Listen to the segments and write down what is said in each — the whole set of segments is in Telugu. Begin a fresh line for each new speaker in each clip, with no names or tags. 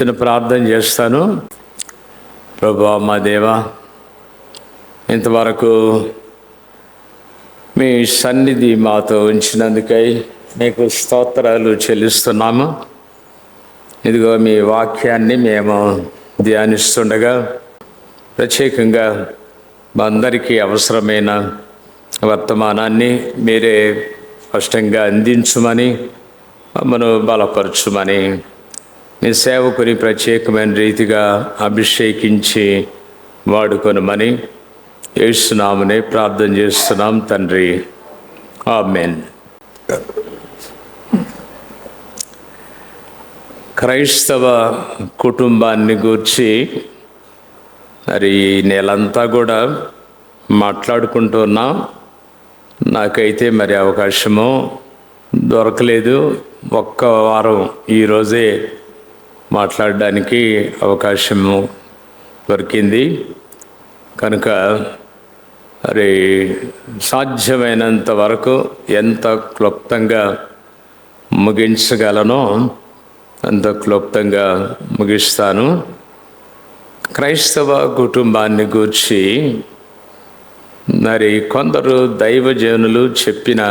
చిన్న ప్రార్థన చేస్తాను. ప్రభువా మా దేవా, ఇంతవరకు మీ సన్నిధి మాతో ఉంచినందుకై మీకు స్తోత్రాలు చెల్లిస్తున్నాము. ఇదిగో మీ వాక్యాన్ని మేము ధ్యానిస్తుండగా ప్రత్యేకంగా మా అందరికీ అవసరమైన వర్తమానాన్ని మీరే స్పష్టంగా అందించుమని, మమ్మను బలపరచుమని, మీ సేవకుని ప్రత్యేకమైన రీతిగా అభిషేకించి వాడుకొనమని యేసునామమునే ప్రార్థన చేస్తున్నాం తండ్రి, ఆమేన్. క్రైస్తవ కుటుంబాన్ని గూర్చి మరి ఈ నెలంతా కూడా మాట్లాడుకుంటున్నాం. నాకైతే మరి అవకాశము దొరకలేదు. ఒక్క వారం ఈరోజే మాట్లాడడానికి అవకాశము దొరికింది కనుక మరి సాధ్యమైనంత వరకు ఎంత క్లుప్తంగా ముగించగలనో అంత క్లుప్తంగా ముగిస్తాను. క్రైస్తవ కుటుంబాన్ని గూర్చి మరి కొందరు దైవజనులు చెప్పిన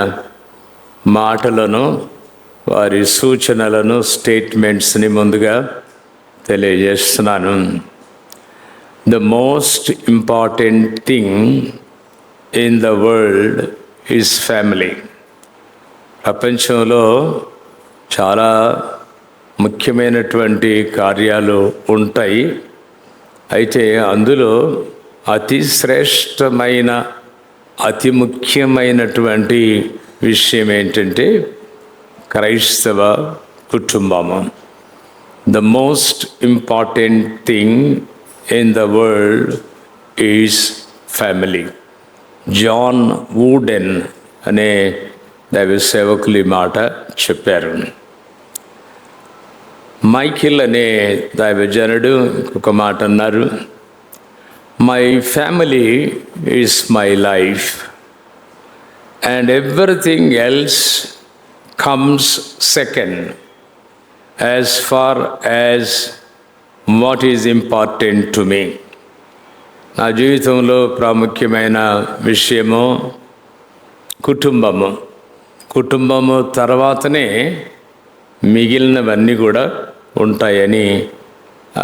మాటలను, వారి సూచనలను, స్టేట్మెంట్స్ని ముందుగా తెలియజేస్తున్నాను. The most important thing in the world is family. ప్రపంచంలో చాలా ముఖ్యమైనటువంటి కార్యాలు ఉంటాయి. అయితే అందులో అతి శ్రేష్టమైన, అతి ముఖ్యమైనటువంటి విషయం ఏంటంటే క్రైస్తవ కుటుంబము. The most important thing in the world is family. John Wooden అనే దైవ సేవకులు ఈ మాట చెప్పారు. మైకిల్ అనే దైవజనుడు ఒక మాట అన్నారు, my family is my life and everything else comes second as far as what is important to me. నా జీవితంలో ప్రాముఖ్యమైన విషయము కుటుంబము. కుటుంబము తర్వాతనే మిగిలినవన్నీ కూడా ఉంటాయని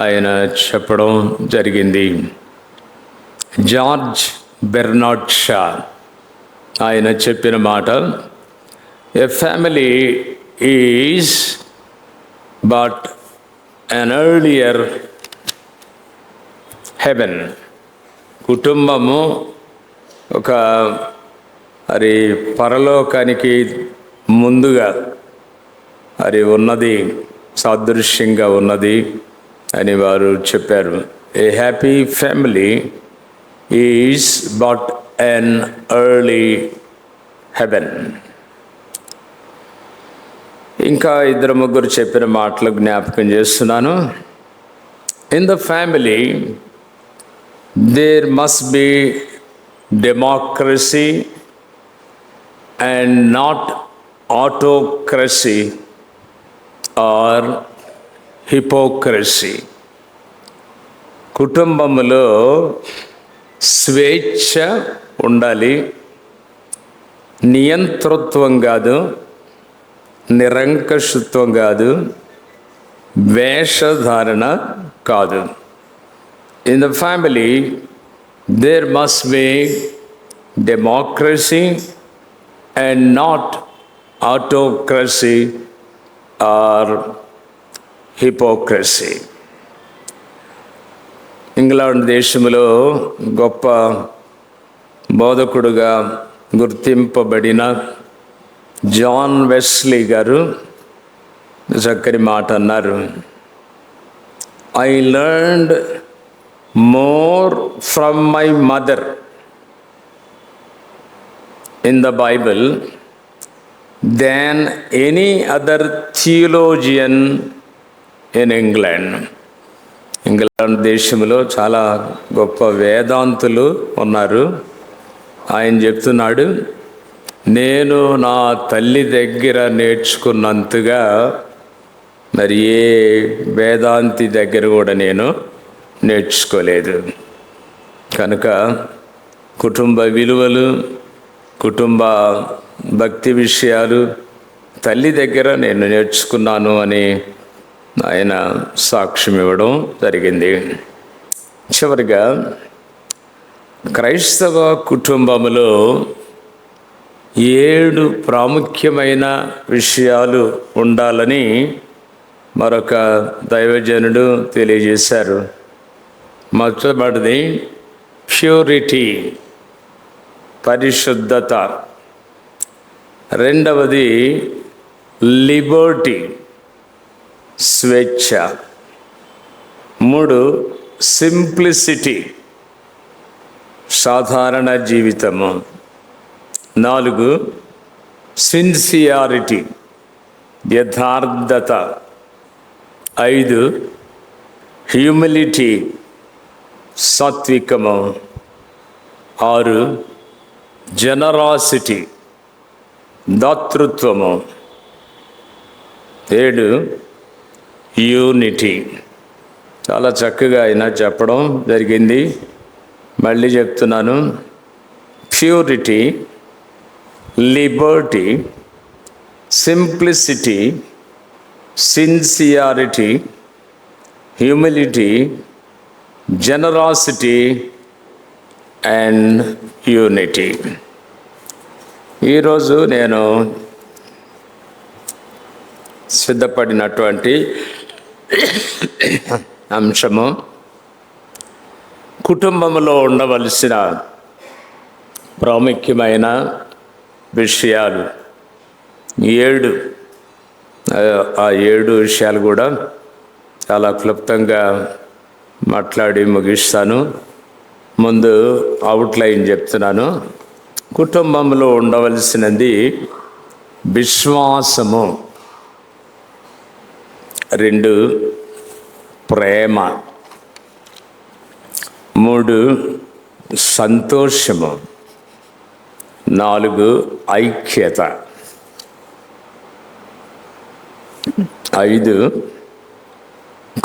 ఆయన చెప్పడం జరిగింది. జార్జ్ బెర్నార్డ్ షా ఆయన చెప్పిన మాట, a family is but an earlier heaven. కుటుంబము ఒక అది పరలోకానికి ముందుగా అది ఉన్నది, సాదృశ్యంగా ఉన్నది అని వారు చెప్పారు. ఏ happy family is but an early heaven. ఇంకా ఇద్దరు ముగ్గురు చెప్పిన మాటలు జ్ఞాపకం చేస్తున్నాను. In the family there must be democracy and not autocracy or hypocrisy. కుటుంబములో స్వేచ్ఛ ఉండాలి, నియంతృత్వం కాదు, నిరంకుశత్వం కాదు, వేషధారణ కాదు. In the family there must be democracy and not autocracy or hypocrisy. England దేశంలో గొప్ప బోధకుడుగా గుర్తింపబడిన జాన్ వెస్లీ గారు చక్కని మాట అన్నారు, I learned more from my mother in the Bible than any other theologian in England. England దేశంలో చాలా గొప్ప వేదాంతులు ఉన్నారు. ఆయన చెప్తున్నాడు, నేను నా తల్లి దగ్గర నేర్చుకున్నంతగా మరి ఏ వేదాంతి దగ్గర కూడా నేను నేర్చుకోలేదు. కనుక కుటుంబ విలువలు, కుటుంబ భక్తి విషయాలు తల్లి దగ్గర నేను నేర్చుకున్నాను అని ఆయన సాక్ష్యం ఇవ్వడం జరిగింది. చివరిగా క్రైస్తవ కుటుంబములో 7 ప్రాముఖ్యమైన విషయాలు ఉండాలని మరొక దైవజనుడు తెలియజేశారు. మొట్టమొదటిది ప్యూరిటీ, పరిశుద్ధత. రెండవది లిబర్టీ, స్వేచ్ఛ. 3 సింప్లిసిటీ, సాధారణ జీవితము. 4 సిన్సియారిటీ, యథార్థత. 5 హ్యూమిలిటీ, సాత్వికము. 6 జనరాసిటీ, దాతృత్వము. 7 యూనిటీ. చాలా చక్కగా ఆయన చెప్పడం జరిగింది. మళ్ళీ చెప్తున్నాను. Purity, Liberty, simplicity, sincerity, humility, generosity and unity. ఈరోజు నేను సిద్ధపడినటువంటి అంశము కుటుంబంలో ఉండవలసిన ప్రాముఖ్యమైన విషయాలు 7. ఆ 7 విషయాలు కూడా చాలా క్లుప్తంగా మాట్లాడి ముగిస్తాను. ముందు అవుట్లైన్ చెప్తున్నాను. కుటుంబంలో ఉండవలసినది విశ్వాసము. 2 ప్రేమ. 3 సంతోషము. 4 ఐక్యత. 5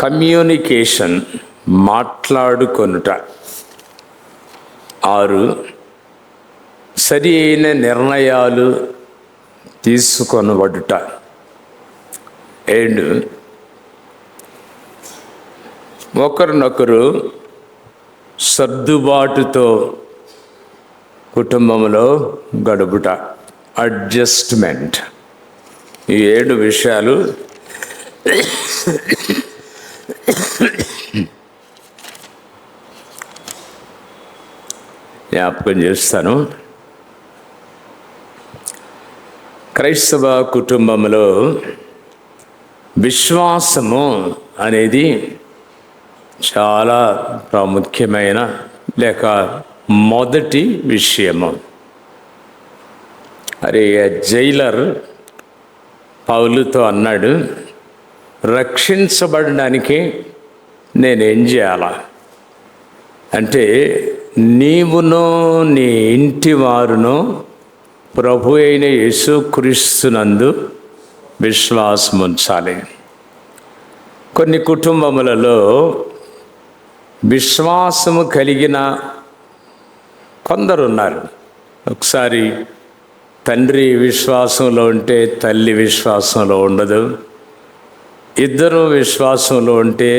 కమ్యూనికేషన్, మాట్లాడుకొనుట. 6 సరి అయిన నిర్ణయాలు తీసుకొనబడుట. 7 ఒకరినొకరు సర్దుబాటుతో కుటుంబంలో గడుపుట, అడ్జస్ట్మెంట్. ఈ 7 విషయాలు జ్ఞాపకం చేస్తాను. క్రైస్తవ కుటుంబంలో విశ్వాసము అనేది చాలా ప్రాముఖ్యమైన లేక మొదటి విషయము. అరే జైలర్ పౌలుతో అన్నాడు, రక్షించబడడానికి నేనేం చేయాలా అంటే, నీవును నీ ఇంటి వారును ప్రభు అయిన యేసుక్రీస్తునందు విశ్వాసం ఉంచాలి. కొన్ని కుటుంబములలో విశ్వాసము కలిగిన కొందరున్నారు. ఒకసారి తండ్రి విశ్వాసంలో ఉంటే తల్లి విశ్వాసంలో ఉండదు. ఇద్దరు విశ్వాసంలో ఉంటే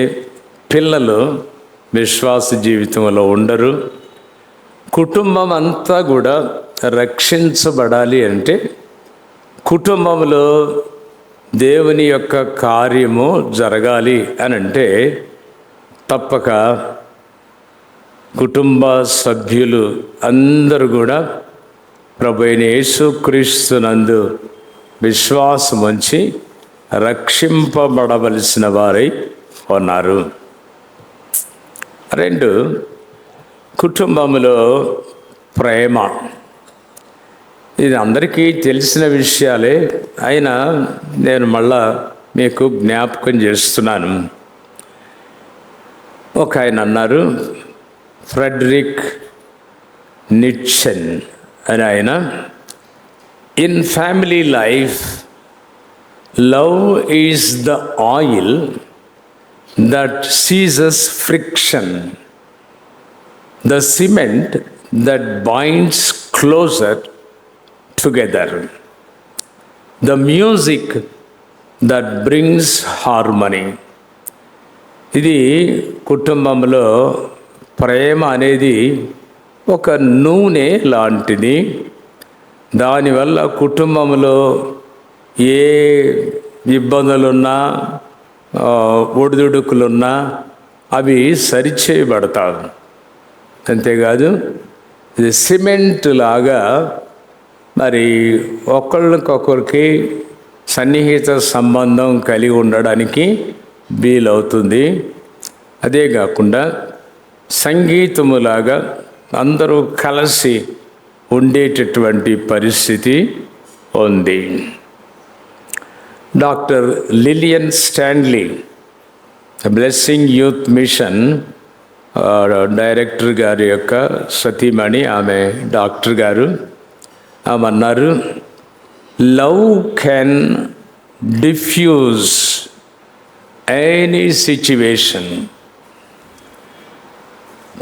పిల్లలు విశ్వాస జీవితంలో ఉండరు. కుటుంబం అంతా కూడా రక్షించబడాలి అంటే కుటుంబంలో దేవుని యొక్క కార్యము జరగాలి అని అంటే తప్పక కుటుంబ సభ్యులు అందరూ కూడా ప్రభు అయిన యేసుక్రీస్తునందు విశ్వాసం ఉంచి రక్షింపబడవలసిన వారై ఉన్నారు. 2 కుటుంబంలో ప్రేమ. ఇది అందరికీ తెలిసిన విషయాలే, అయినా నేను మళ్ళా మీకు జ్ఞాపకం చేస్తున్నాను. ఒక ఆయన అన్నారు, ఫ్రెడరిక్ నిట్షన్ అని ఆయన, in family life love is the oil that seizes friction, the cement that binds closer together, the music that brings harmony. ఇది కుటుంబంలో ప్రేమ అనేది ఒక నూనె లాంటిది. దానివల్ల కుటుంబంలో ఏ ఇబ్బందులున్నా ఒడిదుడుకులున్నా అవి సరిచేయబడతాయి. అంతేకాదు ఇది సిమెంట్ లాగా మరి ఒకరికొకరికి సన్నిహిత సంబంధం కలిగి ఉండడానికి వీలవుతుంది. అదే కాకుండా సంగీతములాగా అందరూ కలిసి ఉండేటటువంటి పరిస్థితి ఉంది. Doctor Lillian Stanley, blessing youth mission director గారి యొక్క సతీమణి, ఆమె డాక్టర్ గారు, ఆమె అన్నారు, love can diffuse any situation.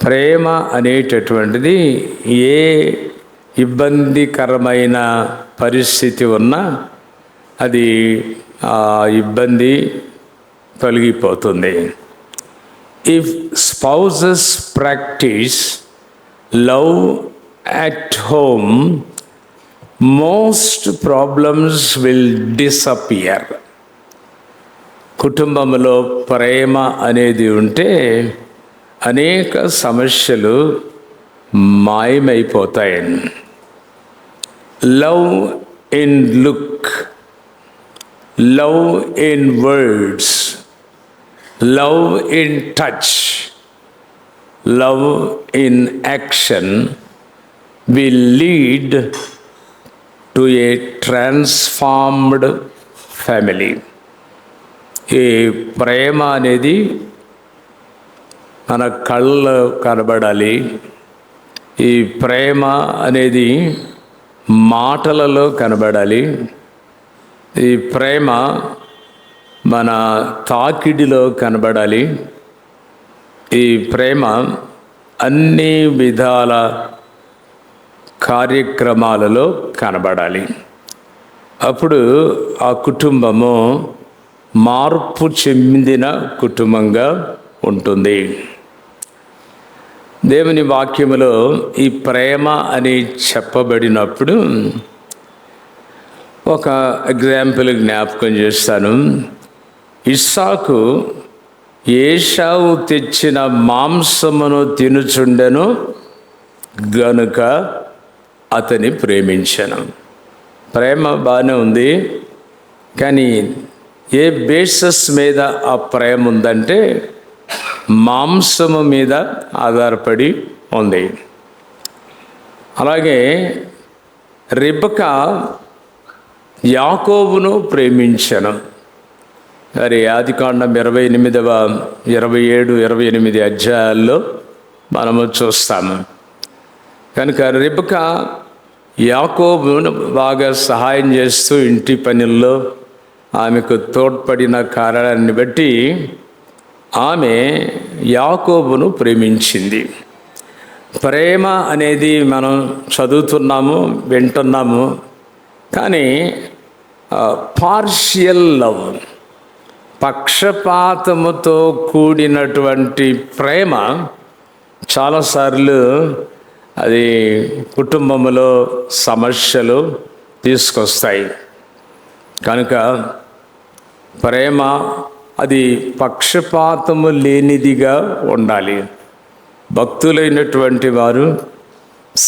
ప్రేమ అనేటటువంటిది ఏ ఇబ్బందికరమైన పరిస్థితి ఉన్నా అది ఆ ఇబ్బంది తొలగిపోతుంది. If spouses practice love at home, most problems will disappear. కుటుంబంలో ప్రేమ అనేది ఉంటే అనేక సమస్యలు మాయమైపోతాయి. Love in look, love in words, love in touch, love in action will lead to a transformed family. ఈ ప్రేమ అనేది మన కళ్ళు కనబడాలి. ఈ ప్రేమ అనేది మాటలలో కనబడాలి. ఈ ప్రేమ మన తాకిడిలో కనబడాలి. ఈ ప్రేమ అన్ని విధాల కార్యక్రమాలలో కనబడాలి. అప్పుడు ఆ కుటుంబము మార్పు చెందిన కుటుంబంగా ఉంటుంది. దేవుని వాక్యములో ఈ ప్రేమ అని చెప్పబడినప్పుడు ఒక ఎగ్జాంపుల్ జ్ఞాపకం చేస్తాను. ఇస్సాకు ఏశావు తెచ్చిన మాంసమును తినుచుండెను గనుక అతని ప్రేమించాను. ప్రేమ బాగానే ఉంది, కానీ ఏ బేసిస్ మీద ఆ ప్రేమ ఉందంటే మాంసము మీద ఆధారపడి ఉంది. అలాగే రిబకా యాకోబును ప్రేమించను. మరి ఆదికాండం 28వ 27, 28 అధ్యాయాల్లో మనము చూస్తాము. కనుక రిబకా యాకోబును బాగా సహాయం చేస్తూ ఇంటి పనుల్లో ఆమెకు తోడ్పడిన కారణాన్ని బట్టి ఆమె యాకోబును ప్రేమించింది. ప్రేమ అనేది మనం చదువుతున్నాము, వింటున్నాము, కానీ పార్షియల్ లవ్, పక్షపాతముతో కూడినటువంటి ప్రేమ చాలాసార్లు అది కుటుంబంలో సమస్యలు తీసుకొస్తాయి. కనుక ప్రేమ అది పక్షపాతము లేనిదిగా ఉండాలి. భక్తులైనటువంటి వారు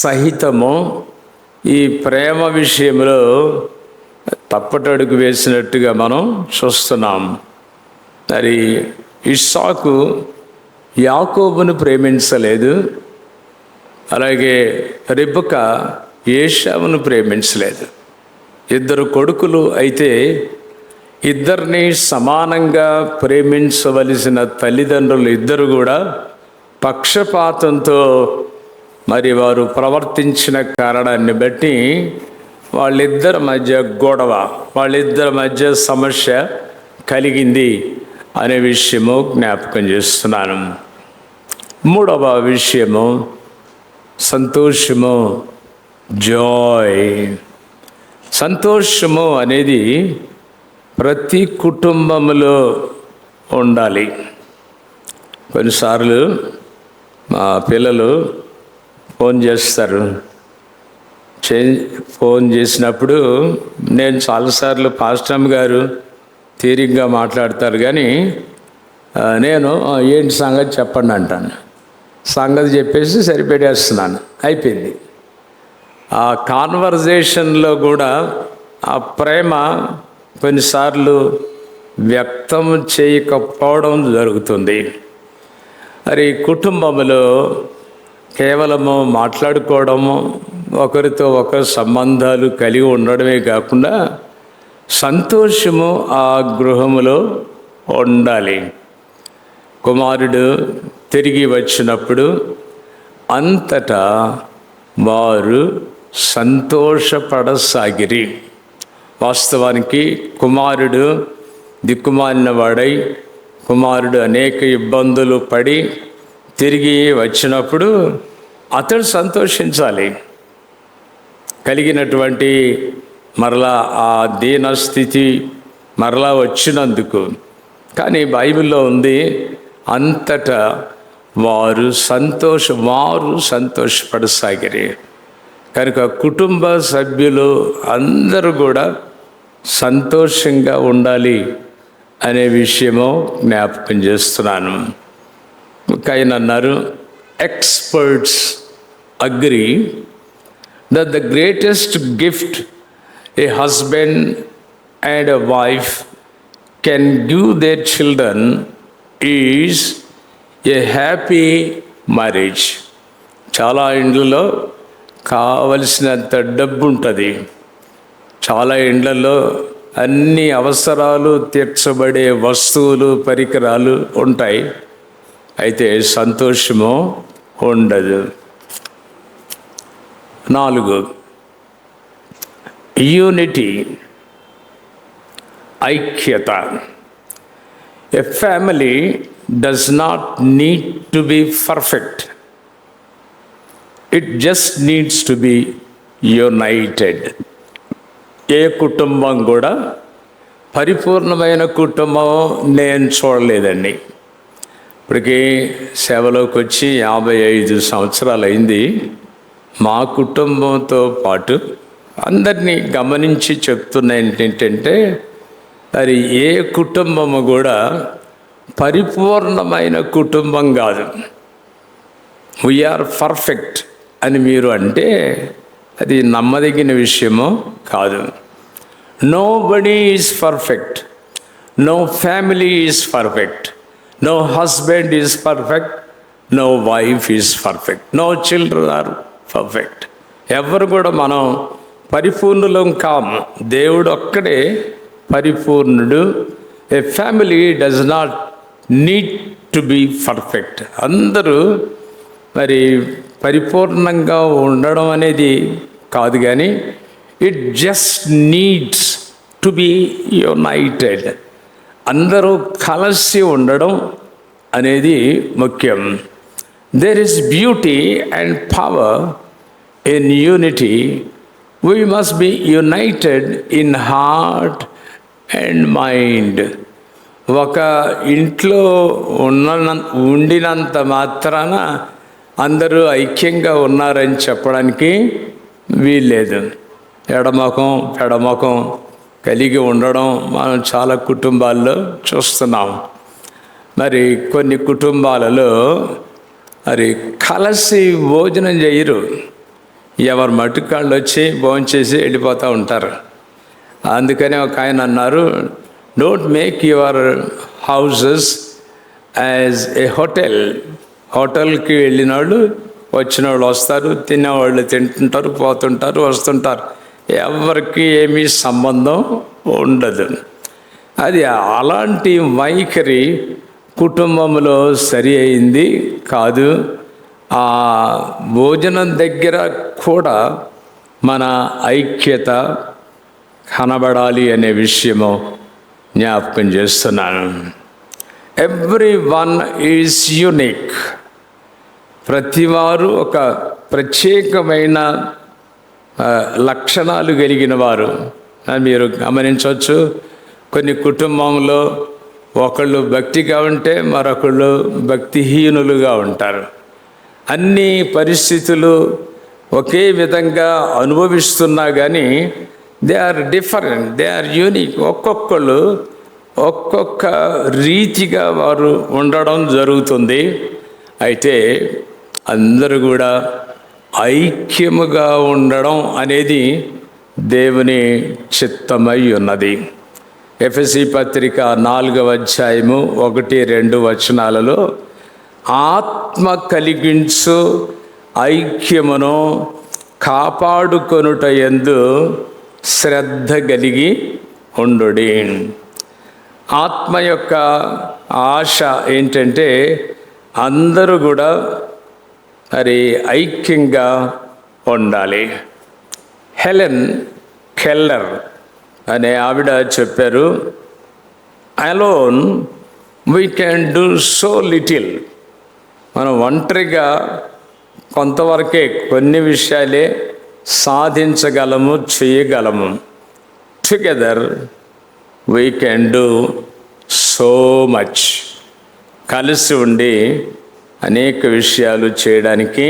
సహితము ఈ ప్రేమ విషయంలో తప్పటడుగు వేసినట్టుగా మనం చూస్తున్నాం. మరి ఇస్సాకు యాకోబును ప్రేమించలేదు, అలాగే రిబకా ఏశావును ప్రేమించలేదు. ఇద్దరు కొడుకులు అయితే ఇద్దరిని సమానంగా ప్రేమించవలసిన తల్లిదండ్రులు ఇద్దరు కూడా పక్షపాతంతో మరి వారు ప్రవర్తించిన కారణాన్ని బట్టి వాళ్ళిద్దరి మధ్య గొడవ, వాళ్ళిద్దరి మధ్య సమస్య కలిగింది అనే విషయము జ్ఞాపకం చేస్తున్నాను. మూడవ విషయము సంతోషము, జాయ్. సంతోషము అనేది ప్రతి కుటుంబంలో ఉండాలి. కొన్నిసార్లు మా పిల్లలు ఫోన్ చేస్తారు. ఫోన్ చేసినప్పుడు నేను చాలాసార్లు పాస్టర్ గారు తీరిగ్గా మాట్లాడతారు, కానీ నేను ఏంటి సంగతి చెప్పండి అంటాను. సంగతి చెప్పేసి సరిపెట్టేస్తున్నాను, అయిపోయింది. ఆ కాన్వర్జేషన్లో కూడా ఆ ప్రేమ కొన్నిసార్లు వ్యక్తం చేయకపోవడం జరుగుతుంది. మరి కుటుంబంలో కేవలము మాట్లాడుకోవడము, ఒకరితో ఒకరు సంబంధాలు కలిగి ఉండడమే కాకుండా సంతోషము ఆ గృహములో ఉండాలి. కుమారుడు తిరిగి వచ్చినప్పుడు అంతటా వారు సంతోషపడసాగిరి. వాస్తవానికి కుమారుడు దిక్కుమాలిన వాడై, కుమారుడు అనేక ఇబ్బందులు పడి తిరిగి వచ్చినప్పుడు అతడు సంతోషించాలి. కలిగినటువంటి మరలా ఆ దీనస్థితి మరలా వచ్చినందుకు. కానీ బైబిల్లో ఉంది, అంతటా వారు సంతోషపడసాగిరి. కనుక కుటుంబ సభ్యులు అందరూ కూడా సంతోషంగా ఉండాలి అనే విషయము జ్ఞాపకం చేస్తున్నాను. ఆయన అన్నారు, experts agree that the greatest gift a husband and a wife can give their children is a happy marriage. చాలా ఇండ్లలో కావలసినంత డబ్బు ఉంటుంది, చాలా ఇండ్లలో అన్ని అవసరాలు తీర్చబడే వస్తువులు పరికరాలు ఉంటాయి, అయితే సంతోషము ఉండదు. 4 యూనిటీ, ఐక్యత. A family does not need to be perfect, it just needs to be united. ఏ కుటుంబం కూడా పరిపూర్ణమైన కుటుంబం నేను చూడలేదండి. ఇప్పటికీ సేవలోకి వచ్చి 55 సంవత్సరాలు అయింది. మా కుటుంబంతో పాటు అందరినీ గమనించి చెప్తున్నా ఏంటంటే, మరి ఏ కుటుంబము కూడా పరిపూర్ణమైన కుటుంబం కాదు. వీఆర్ పర్ఫెక్ట్ అని మీరు అంటే అది నమ్మదగిన విషయమో కాదు. Nobody is perfect, no family is perfect, no husband is perfect, no wife is perfect, no children are perfect. ఎవరు కూడా మనం పరిపూర్ణులం కాము, దేవుడు ఒక్కడే పరిపూర్ణుడు. A family does not need to be perfect. అందరూ మరి పరిపూర్ణంగా ఉండడం అనేది కాదు, కానీ it just needs to be united. అందరూ కలిసి ఉండడం అనేది ముఖ్యం. There is beauty and power in unity. We must be united in heart and mind. ఒక ఇంట్లో ఉండినంత మాత్రాన అందరూ ఐక్యంగా ఉన్నారని చెప్పడానికి వీల్లేదు. ఎడమొఖం కలిగి ఉండడం మనం చాలా కుటుంబాల్లో చూస్తున్నాం. మరి కొన్ని కుటుంబాలలో మరి కలిసి భోజనం చేయరు, ఎవరి మట్టుకు వాళ్ళు వచ్చి భోజనం చేసి వెళ్ళిపోతూ ఉంటారు. అందుకని ఒక ఆయన అన్నారు, don't make your houses as a hotel. హోటల్కి వెళ్ళిన వాళ్ళు వచ్చిన వాళ్ళు వస్తారు, తినేవాళ్ళు తింటుంటారు, పోతుంటారు, వస్తుంటారు, ఎవరికి ఏమీ సంబంధం ఉండదు. అది అలాంటి వైఖరి కుటుంబంలో సరి అయింది కాదు. ఆ భోజనం దగ్గర కూడా మన ఐక్యత కనబడాలి అనే విషయము జ్ఞాపకం చేస్తున్నాను. Everyone is unique. ప్రతివారు ఒక ప్రత్యేకమైన లక్షణాలు కలిగిన వారు. మీరు గమనించవచ్చు, కొన్ని కుటుంబంలో ఒకళ్ళు భక్తిగా ఉంటే మరొకళ్ళు భక్తిహీనులుగా ఉంటారు. అన్ని పరిస్థితులు ఒకే విధంగా అనుభవిస్తున్నా కానీ they are different, they are unique. ఒక్కొక్కళ్ళు ఒక్కొక్క రీతిగా వారు ఉండడం జరుగుతుంది. అయితే అందరూ కూడా ఐక్యముగా ఉండడం అనేది దేవుని చిత్తమై ఉన్నది. ఎఫెసీ పత్రిక 4వ అధ్యాయము 1-2 వచనాలలో ఆత్మ కలిగించు ఐక్యమును కాపాడుకొనుట యందు శ్రద్ధ కలిగి ఉండుడి. ఆత్మ యొక్క ఆశ ఏంటంటే అందరూ కూడా మరి ఐక్యంగా ఉండాలి. హెలెన్ కెల్లర్ అనే ఆవిడ చెప్పారు, alone we can do so little. మనం ఒంటరిగా కొంతవరకే కొన్ని విషయాలే సాధించగలము, చేయగలము. Together we can do so much. కలిసి ఉండి అనేక విషయాలు చేయడానికి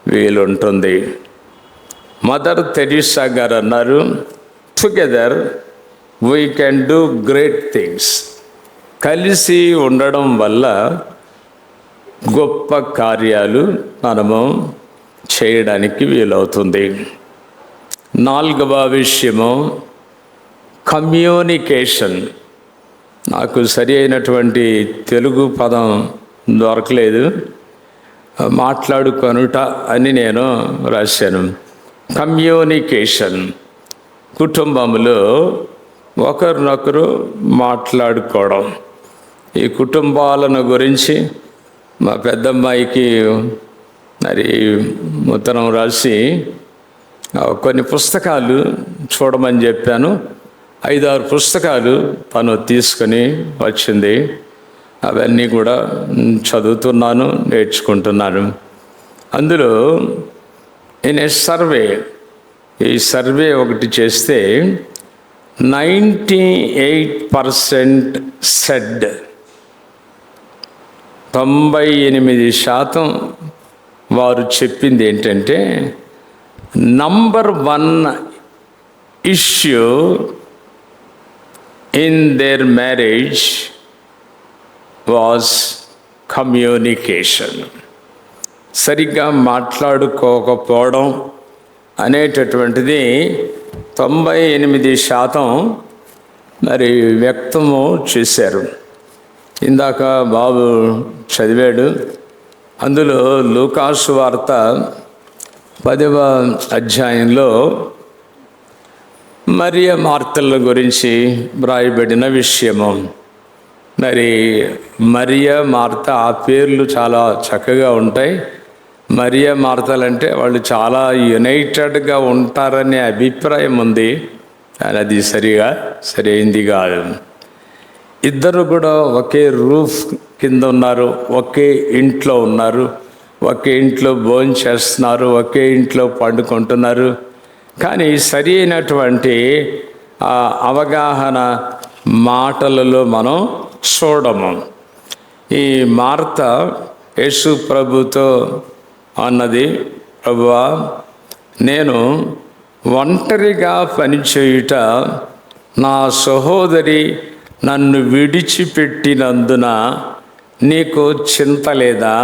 వీలుంటుంది. మదర్ తెరీసా గారు అన్నారు, together we can do great things. కలిసి ఉండడం వల్ల గొప్ప కార్యాలు మనము చేయడానికి వీలవుతుంది. 4వ విషయము కమ్యూనికేషన్. నాకు సరి అయినటువంటి తెలుగు పదం దొరకలేదు. మాట్లాడుకొనుట అని నేను రాశాను. కమ్యూనికేషన్. కుటుంబంలో ఒకరినొకరు మాట్లాడుకోవడం. ఈ కుటుంబాలను గురించి మా పెద్దమ్మాయికి మరి ఉత్తరం రాసి కొన్ని పుస్తకాలు చూడమని చెప్పాను. 5-6 పుస్తకాలు తను తీసుకొని వచ్చింది. అవన్నీ కూడా చదువుతున్నాను, నేర్చుకుంటున్నాను. అందులో ఇన్ ఏ సర్వే, ఈ సర్వే ఒకటి చేస్తే 98% సెడ్, 98% వారు చెప్పింది ఏంటంటే number 1 issue in their marriage was communication. సరిగ్గా మాట్లాడుకోకపోవడం అనేటటువంటిది 98% మరి వ్యక్తము చేశారు. ఇందాక బాబు చదివాడు. అందులో లూకాసు వార్త 10వ అధ్యాయంలో మరియ మార్తల గురించి వ్రాయబడిన విషయము. మరి మరియ మార్త ఆ పేర్లు చాలా చక్కగా ఉంటాయి. మరియ మార్తలంటే వాళ్ళు చాలా యునైటెడ్గా ఉంటారనే అభిప్రాయం ఉంది, కానీ అది సరైంది కాదు. ఇద్దరు కూడా ఒకే రూఫ్ కింద ఉన్నారు, ఒకే ఇంట్లో ఉన్నారు, ఒకే ఇంట్లో భోజనం చేస్తున్నారు, ఒకే ఇంట్లో పండుకుంటున్నారు. కానీ సరి అయినటువంటి అవగాహన మాటలలో మనం చూడము. ఈ మార్త యేసు ప్రభుతో అన్నది, ప్రభువా, నేను ఒంటరిగా పనిచేయుట నా సహోదరి నన్ను విడిచిపెట్టినందున నీకు చింత లేదా?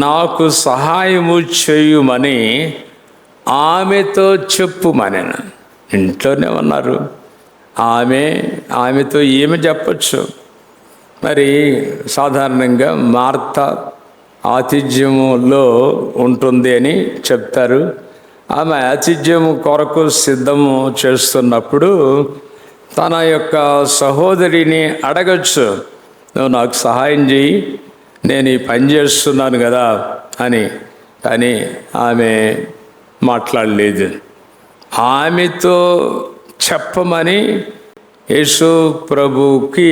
నాకు సహాయము చేయుమని ఆమెతో చెప్పుమనెను. ఇంట్లోనే ఉన్నారు. ఆమెతో ఏమి చెప్పచ్చు? మరి సాధారణంగా మార్త ఆతిథ్యములో ఉంటుంది అని చెప్తారు. ఆమె ఆతిథ్యము కొరకు సిద్ధము చేస్తున్నప్పుడు తన యొక్క సహోదరిని అడగచ్చు, నువ్వు నాకు సహాయం చేయి, నేను ఈ పని చేస్తున్నాను కదా అని. కానీ ఆమె మాట్లాడలేదు. ఆమెతో చెప్పమని యేసు ప్రభువుకి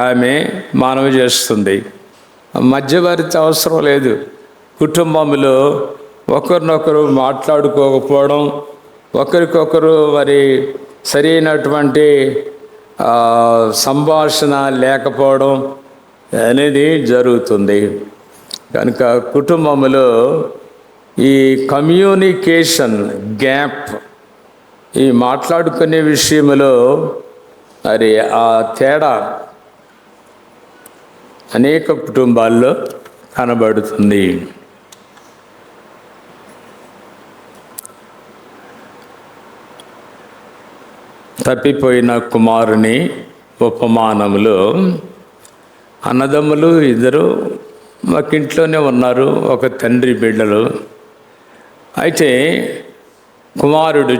ఆమె మనవి చేస్తుంది. మధ్యవర్తి అవసరం లేదు. కుటుంబంలో ఒకరినొకరు మాట్లాడుకోకపోవడం, ఒకరికొకరు మరి సరైనటువంటి సంభాషణ లేకపోవడం అనేది జరుగుతుంది. కనుక కుటుంబంలో ఈ కమ్యూనికేషన్ గ్యాప్, ఈ మాట్లాడుకునే విషయంలో మరి ఆ తేడా అనేక కుటుంబాల్లో కనబడుతుంది. తప్పిపోయిన కుమారుని ఉపమానములో అన్నదమ్ములు ఇద్దరు మాకింట్లోనే ఉన్నారు, ఒక తండ్రి బిడ్డలు. అయితే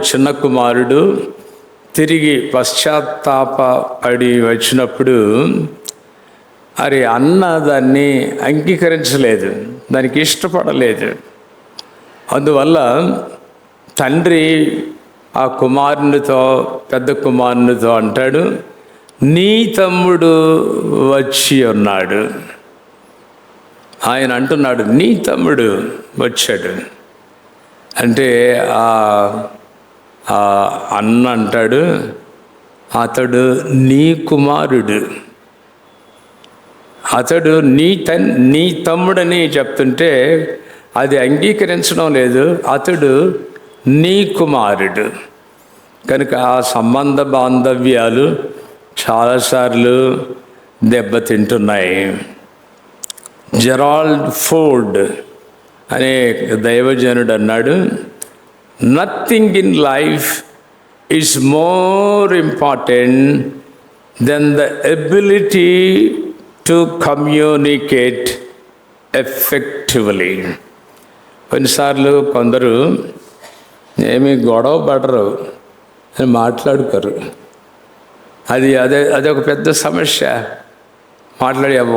చిన్న కుమారుడు తిరిగి పశ్చాత్తాపడి వచ్చినప్పుడు అన్న దాన్ని అంగీకరించలేదు, దానికి ఇష్టపడలేదు. అందువల్ల తండ్రి ఆ పెద్ద కుమారునితో అంటాడు, నీ తమ్ముడు వచ్చి ఉన్నాడు. ఆయన అంటున్నాడు, నీ తమ్ముడు వచ్చాడు అంటే అన్న అంటాడు, అతడు నీ కుమారుడు, అతడు నీ తమ్ముడని చెప్తుంటే అది అంగీకరించడం లేదు. అతడు నీ కుమారుడు. కనుక ఆ సంబంధ బాంధవ్యాలు చాలాసార్లు దెబ్బతింటున్నాయి. జెరాల్డ్ ఫోర్డ్ అనే దైవజనుడు అన్నాడు, nothing in life is more important than the ability to communicate effectively. కొన్నిసార్లు కొందరు ఏమీ గొడవ పడరు అని మాట్లాడుకోరు. అదొక పెద్ద సమస్య.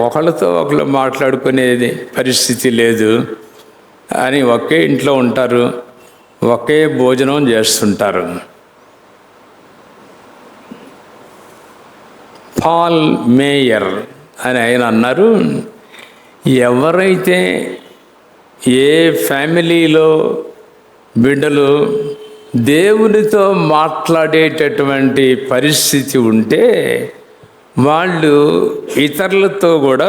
ఒకళ్ళతో ఒకళ్ళు మాట్లాడుకునేది పరిస్థితి లేదు అని ఒకే ఇంట్లో ఉంటారు, ఒకే భోజనం చేస్తుంటారు. పాల్ మేయర్ అని ఆయన అన్నారు, ఎవరైతే ఏ ఫ్యామిలీలో బిడ్డలు దేవునితో మాట్లాడేటటువంటి పరిస్థితి ఉంటే వాళ్ళు ఇతరులతో కూడా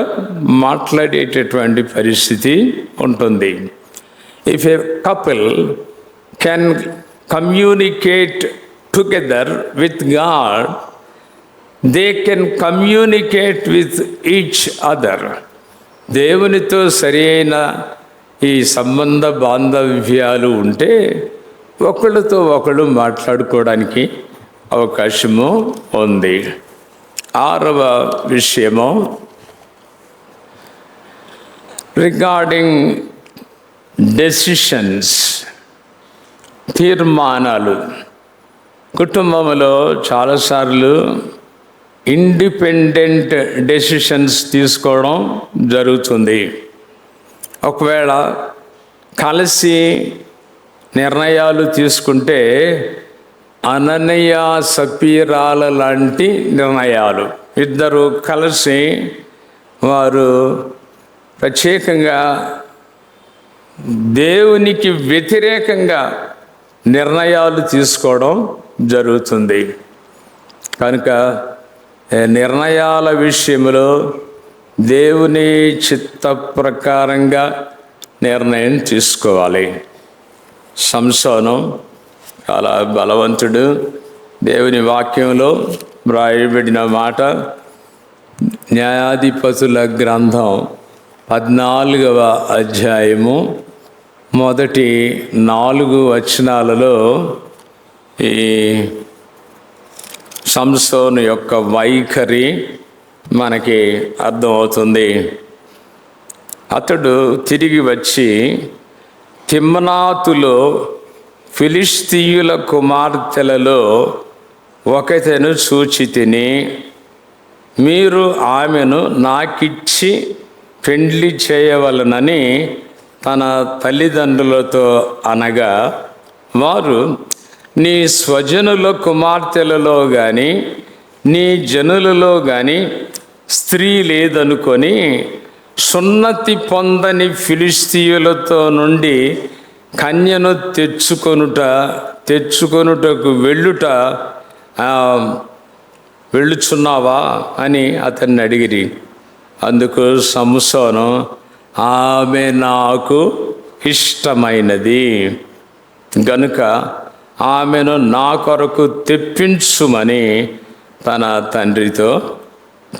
మాట్లాడేటటువంటి పరిస్థితి ఉంటుంది. If a couple can communicate together with God, they can communicate with each other. దేవునితో సరైన ఈ సంబంధ బాంధవ్యాలు ఉంటే ఒకళ్ళతో ఒకళ్ళు మాట్లాడుకోవడానికి అవకాశము ఉంది. 6వ విషయము రిగార్డింగ్ డెసిషన్స్, తీర్మానాలు. కుటుంబంలో చాలాసార్లు ఇండిపెండెంట్ డెసిషన్స్ తీసుకోవడం జరుగుతుంది. ఒకవేళ కలిసి నిర్ణయాలు తీసుకుంటే అననయ సపీరాల లాంటి నిర్ణయాలు. ఇద్దరు కలిసి వారు ప్రత్యేకంగా దేవునికి వ్యతిరేకంగా నిర్ణయాలు తీసుకోవడం జరుగుతుంది. కనుక నిర్ణయాల విషయంలో దేవుని చిత్త ప్రకారంగా నిర్ణయం తీసుకోవాలి. సంసోను చాలా బలవంతుడు. దేవుని వాక్యంలో వ్రాయబడిన మాట న్యాయాధిపతుల గ్రంథం 14వ అధ్యాయము మొదటి 4 వచనాలలో ఈ సంసోను యొక్క వైఖరి మనకి అర్థమవుతుంది. అతడు తిరిగి వచ్చి తిమ్నాతులో ఫిలిష్తీయుల కుమార్తెలలో ఒకతెను చూచి తిని, మీరు ఆమెను నాకిచ్చి పెండ్లి చేయవలనని తన తల్లిదండ్రులతో అనగా, వారు నీ స్వజనుల కుమార్తెలలో కానీ నీ జనులలో కానీ స్త్రీ లేదనుకొని సున్నతి పొందని ఫిలిష్తీయులతో నుండి కన్యను తెచ్చుకొనుటకు వెళ్ళుచున్నావా అని అతన్ని అడిగిరి. అందుకు సంసోను, ఆమె నాకు ఇష్టమైనది గనుక ఆమెను నా కొరకు తెప్పించుమని తన తండ్రితో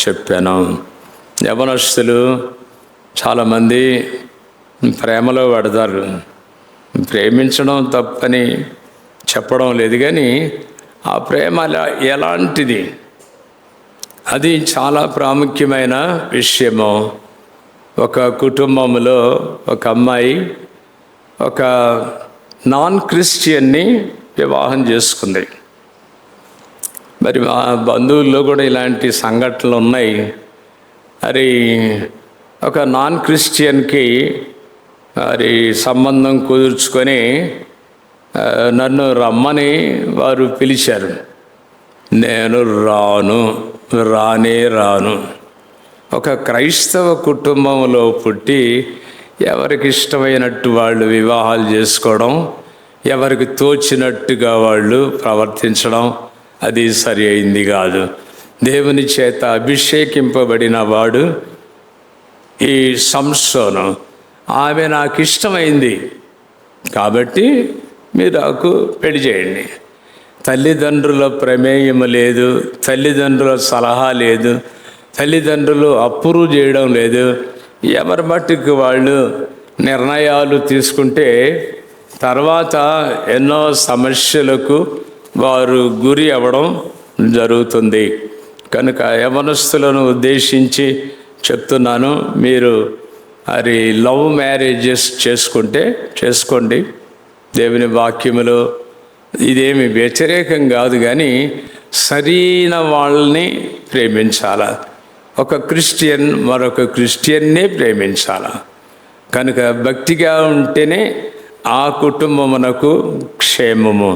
చెప్పాను. యవనస్తులు చాలామంది ప్రేమలో పడతారు. ప్రేమించడం తప్పని చెప్పడం లేదు, కానీ ఆ ప్రేమ ఎలాంటిది, అది చాలా ప్రాముఖ్యమైన విషయము. ఒక కుటుంబంలో ఒక అమ్మాయి ఒక నాన్ క్రిస్టియన్ని వివాహం చేసుకుంది. మరి మా బంధువుల్లో కూడా ఇలాంటి సంఘటనలు ఉన్నాయి. మరి ఒక నాన్ క్రిస్టియన్కి మరి సంబంధం కుదుర్చుకొని నన్ను రమ్మని వారు పిలిచారు. నేను రాను. ఒక క్రైస్తవ కుటుంబంలో పుట్టి ఎవరికి ఇష్టమైనట్టు వాళ్ళు వివాహాలు చేసుకోవడం, ఎవరికి తోచినట్టుగా వాళ్ళు ప్రవర్తించడం, అది సరి అయింది కాదు. దేవుని చేత అభిషేకింపబడిన వాడు ఈ సంసోను. ఆమె నాకు ఇష్టమైంది కాబట్టి మీరు నాకు పెళ్లి చేయండి. తల్లిదండ్రుల ప్రమేయం లేదు, తల్లిదండ్రుల సలహా లేదు, తల్లిదండ్రులు అప్రూవ్ చేయడం లేదు. ఎవరి మట్టుకు వాళ్ళు నిర్ణయాలు తీసుకుంటే తర్వాత ఎన్నో సమస్యలకు వారు గురి అవ్వడం జరుగుతుంది. కనుక యవనస్తులను ఉద్దేశించి చెప్తున్నాను, మీరు అది లవ్ మ్యారేజెస్ చేసుకోండి. దేవుని వాక్యములో ఇదేమి వ్యతిరేకం కాదు, కానీ సరైన వాళ్ళని ప్రేమించాల. ఒక క్రిస్టియన్ మరొక క్రిస్టియన్నే ప్రేమించాల. కనుక భక్తిగా ఉంటేనే ఆ కుటుంబమునకు క్షేమము.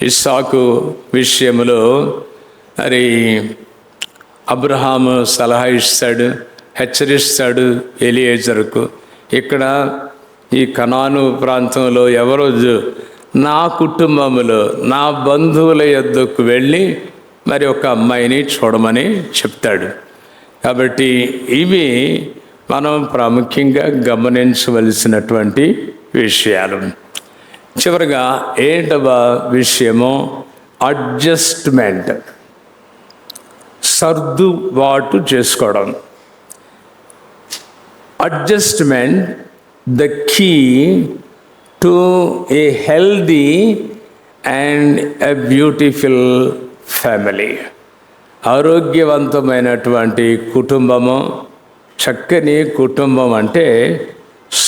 ఇస్సాకు విషయంలో మరి అబ్రహాము సలహా ఇస్తాడు, హెచ్చరిస్తాడు ఎలియేజరుకు. ఇక్కడ ఈ కనాను ప్రాంతంలో ఎవరో నా కుటుంబంలో నా బంధువుల యొద్దకు వెళ్ళి మరి ఒక అమ్మాయిని చూడమని చెప్తాడు. కాబట్టి ఇవి మనం ప్రాముఖ్యంగా గమనించవలసినటువంటి విషయాలు. చివరిగా 7వ విషయము అడ్జస్ట్మెంట్, సర్దుబాటు చేసుకోవడం. Adjustment the key to a healthy and a beautiful family. ఆరోగ్యవంతమైనటువంటి కుటుంబము, చక్కని కుటుంబం అంటే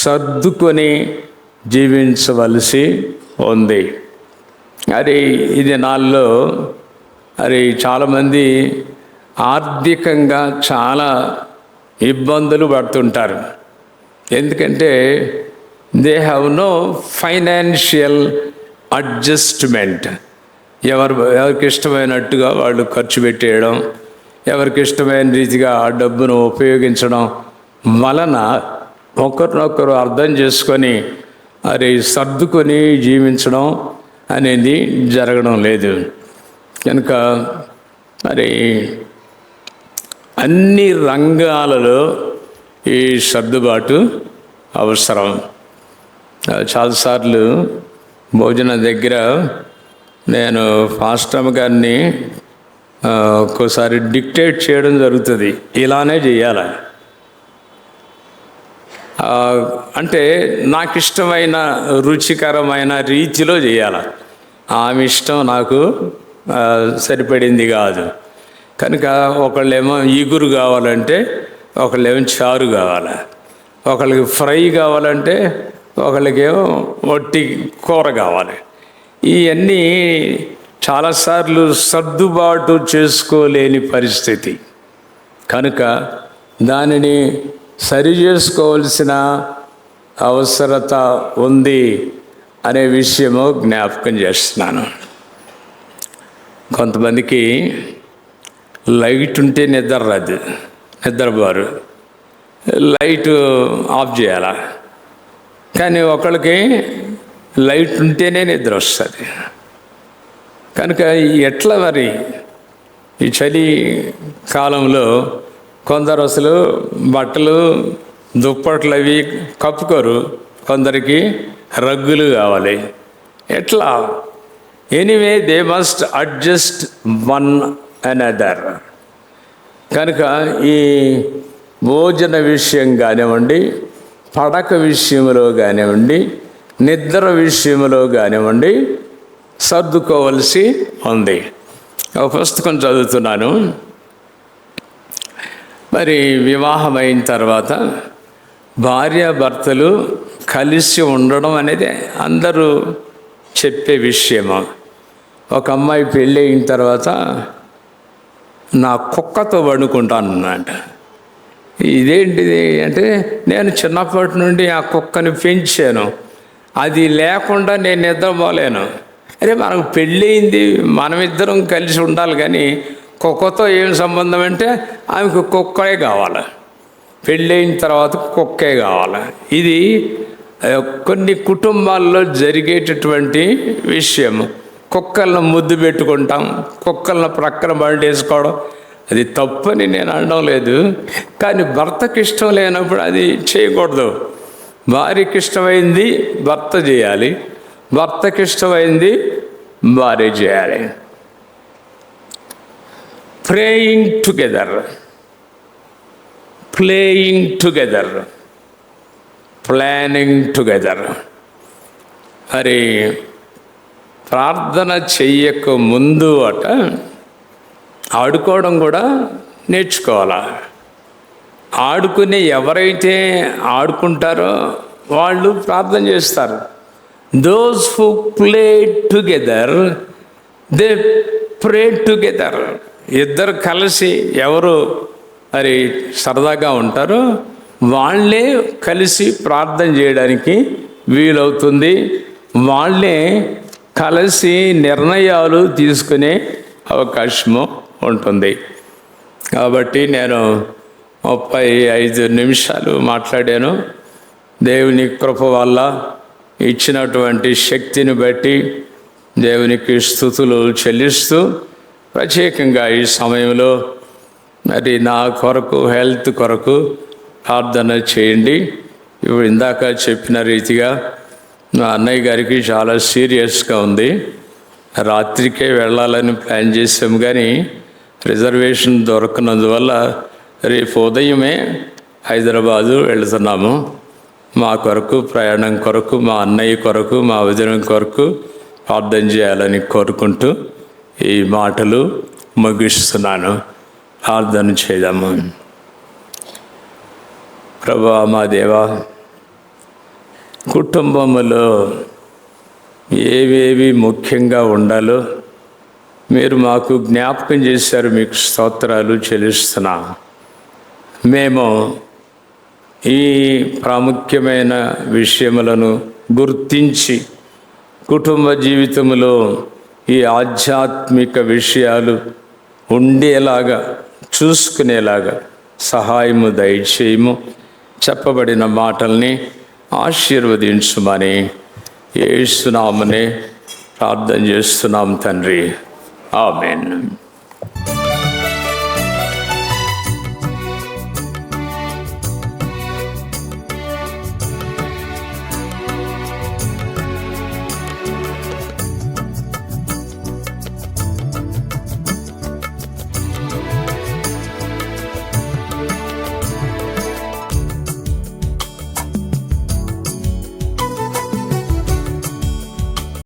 సర్దుకొని జీవించవలసి ఉంది. అది ఈ దినాల్లో చాలామంది ఆర్థికంగా చాలా ఇబ్బందులు పడుతుంటారు. ఎందుకంటే they have no financial adjustment. ఎవరికి ఇష్టమైనట్టుగా వాళ్ళు ఖర్చు పెట్టేయడం, ఎవరికి ఇష్టమైన రీతిగా ఆ డబ్బును ఉపయోగించడం వలన ఒకరినొకరు అర్థం చేసుకొని సర్దుకొని జీవించడం అనేది జరగడం లేదు. కనుక అన్ని రంగాలలో ఈ సర్దుబాటు అవసరం. చాలాసార్లు భోజనం దగ్గర నేను పాస్టర్ గారిని ఒక్కోసారి డిక్టేట్ చేయడం జరుగుతుంది, ఇలానే చేయాలి అంటే నాకు ఇష్టమైన రుచికరమైన రీతిలో చేయాలి. ఆమె ఇష్టం నాకు సరిపడింది కాదు. కనుక ఒకళ్ళేమో ఈగురు కావాలంటే ఒకళ్ళేమో చారు కావాలి, ఒకళ్ళకి ఫ్రై కావాలంటే ఒకళ్ళకేమో వట్టి కూర కావాలి. ఇవన్నీ చాలాసార్లు సర్దుబాటు చేసుకోలేని పరిస్థితి. కనుక దానిని సరి చేసుకోవాల్సిన అవసరత ఉంది. అనే విషయము జ్ఞాపకం చేస్తున్నాను. కొంతమందికి లైట్ ఉంటే నిద్ర రాదు, నిద్రపోరు, లైట్ ఆఫ్ చేయాల. కానీ ఒకళ్ళకి లైట్ ఉంటేనే నిద్ర వస్తుంది. కనుక ఎట్లా మరి ఈ చలి కాలంలో కొందరు అసలు బట్టలు దుప్పట్లు అవి కప్పుకోరు, కొందరికి రగ్గులు కావాలి. ఎట్లా? Anyway they must adjust one another. కనుక ఈ భోజన విషయం కానివ్వండి, పడక విషయంలో కానివ్వండి, నిద్ర విషయంలో కానివ్వండి సర్దుకోవలసి ఉంది. ఒక పుస్తకం చదువుతున్నాను. మరి వివాహమైన తర్వాత భార్యాభర్తలు కలిసి ఉండడం అనేది అందరూ చెప్పే విషయము. ఒక అమ్మాయి పెళ్ళి అయిన తర్వాత నా కుక్కతో వండుకుంటాను అన్నమాట. ఇదేంటిది అంటే, నేను చిన్నప్పటి నుండి ఆ కుక్కని పెంచాను, అది లేకుండా నేను నిద్రపోలేను. అరే మనకు పెళ్ళయింది, మనమిద్దరం కలిసి ఉండాలి, కానీ కుక్కతో ఏం సంబంధం అంటే ఆమెకు కుక్కే కావాలి, పెళ్ళయిన తర్వాత కుక్కే కావాలి. ఇది కొన్ని కుటుంబాల్లో జరిగేటటువంటి విషయం. కుక్కలను ముద్దు పెట్టుకుంటాం, కుక్కలను ప్రక్కన బండేసుకోవడం, అది తప్పని నేను అనడం లేదు. కానీ భర్తకి ఇష్టం లేనప్పుడు అది చేయకూడదు. భార్యకి ఇష్టమైంది భర్త చేయాలి, భర్తకి ఇష్టమైంది భార్య చేయాలి. Praying together, playing together, planning together. మరి ప్రార్థన చెయ్యక ముందు ఆడుకోవడం కూడా నేర్చుకోవాలి. ఆడుకునే ఎవరైతే ఆడుకుంటారో వాళ్ళు ప్రార్థన చేస్తారు. Those who play together they pray together. ఇద్దరు కలిసి ఎవరు మరి సరదాగా ఉంటారో వాళ్ళే కలిసి ప్రార్థన చేయడానికి వీలవుతుంది. వాళ్ళే కలిసి నిర్ణయాలు తీసుకునే అవకాశము ఉంటుంది. కాబట్టి నేను 35 నిమిషాలు మాట్లాడాను. దేవుని కృప వల్ల ఇచ్చినటువంటి శక్తిని బట్టి దేవునికి స్తుతులు చెల్లిస్తూ, ప్రత్యేకంగా ఈ సమయంలో మరి నా కొరకు, హెల్త్ కొరకు ప్రార్థన చేయండి. ఇప్పుడు ఇందాక చెప్పిన రీతిగా మా అన్నయ్య గారికి చాలా సీరియస్గా ఉంది. రాత్రికే వెళ్ళాలని ప్లాన్ చేసాము, కానీ రిజర్వేషన్ దొరకనందువల్ల రేపు ఉదయమే హైదరాబాదు వెళుతున్నాము. మా కొరకు, ప్రయాణం కొరకు, మా అన్నయ్య కొరకు, మా వదిన కొరకు ప్రార్థన చేయాలని కోరుకుంటూ ఈ మాటలు ముగిస్తున్నాను. ప్రార్థన చేద్దాము. ప్రభువా, మా దేవా, కుటుంబములో ఏవేవి ముఖ్యంగా ఉండాలో మీరు మాకు జ్ఞాపకం చేశారు. మీకు స్తోత్రాలు చెల్లిస్తున్నా. మేము ఈ ప్రాముఖ్యమైన విషయములను గుర్తించి కుటుంబ జీవితంలో ఈ ఆధ్యాత్మిక విషయాలు ఉండేలాగా, చూసుకునేలాగా సహాయము దయచేయము. చెప్పబడిన మాటల్ని ఆశీర్వదించుమని యేసు నామమునే ప్రార్థన చేస్తున్నాం తండ్రి. ఆమేన్.